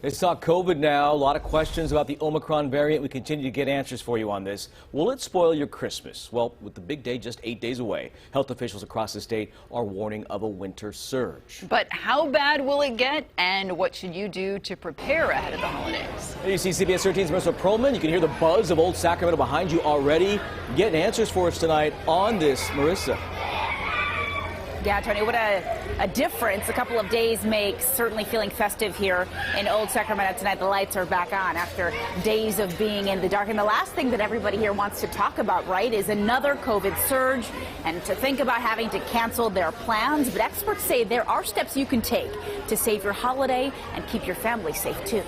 Let's talk COVID now. A lot of questions about the Omicron variant. We continue to get answers for you on this. Will it spoil your Christmas? Well, with the big day just 8 days away, health officials across the state are warning of a winter surge. But how bad will it get, and what should you do to prepare ahead of the holidays? You see CBS 13's Marissa Perlman. You can hear the buzz of old Sacramento behind you already. Getting answers for us tonight on this, Marissa. Yeah, Tony, what a difference a couple of days makes. Certainly feeling festive here in old Sacramento tonight. The lights are back on after days of being in the dark. And the last thing that everybody here wants to talk about, right, is another COVID surge and to think about having to cancel their plans. But experts say there are steps you can take to save your holiday and keep your family safe, too.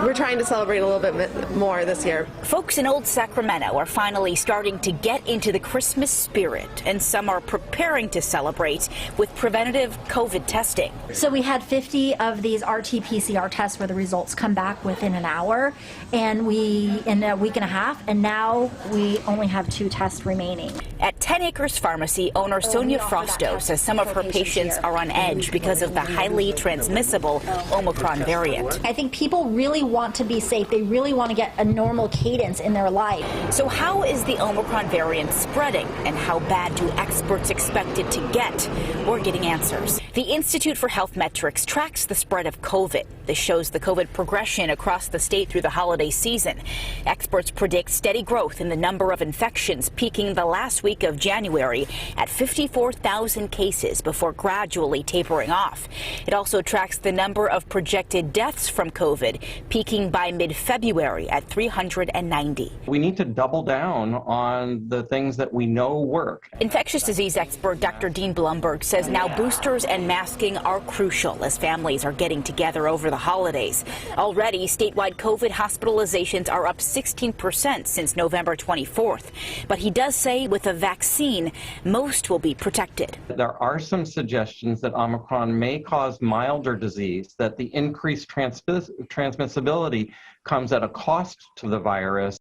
We're trying to celebrate a little bit more this year. Folks in old Sacramento are finally starting to get into the Christmas spirit, and some are preparing to celebrate with preventative COVID testing. So we had 50 of these RT-PCR tests where the results come back within an hour, and in a week and a half, and now we only have 2 tests remaining. At 10 Acres Pharmacy, owner Sonia Frosto says some of her patients are on edge because of the highly transmissible Omicron variant. I think people really want to be safe. They really want to get a normal cadence in their life. So how is the Omicron variant spreading, and how bad do experts expect it to get? We're getting answers. The Institute for Health Metrics tracks the spread of COVID. This shows the COVID progression across the state through the holiday season. Experts predict steady growth in the number of infections, peaking the last week of January at 54,000 cases before gradually tapering off. It also tracks the number of projected deaths from COVID, peaking by mid-February at 390. We need to double down on the things that we know work. Infectious disease expert Dr. Dean Blumberg says now boosters and masking are crucial as families are getting together over the holidays. Already, statewide COVID hospitalizations are up 16% since November 24th. But he does say with a vaccine, most will be protected. There are some suggestions that Omicron may cause milder disease, that the increased transmissibility comes at a cost to the virus.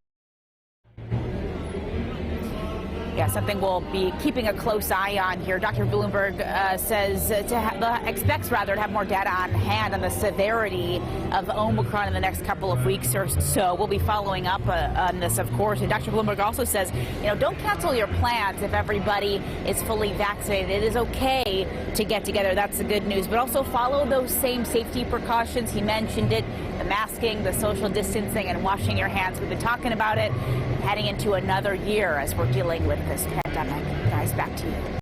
Yeah, something we'll be keeping a close eye on here. Dr. Bloomberg says expects to have more data on hand on the severity of Omicron in the next couple of weeks or so. We'll be following up on this, of course. And Dr. Bloomberg also says, don't cancel your plans if everybody is fully vaccinated. It is okay to get together. That's the good news. But also follow those same safety precautions. He mentioned it, the masking, the social distancing, and washing your hands. We've been talking about it heading into another year as we're dealing with this pandemic. Guys, back to you.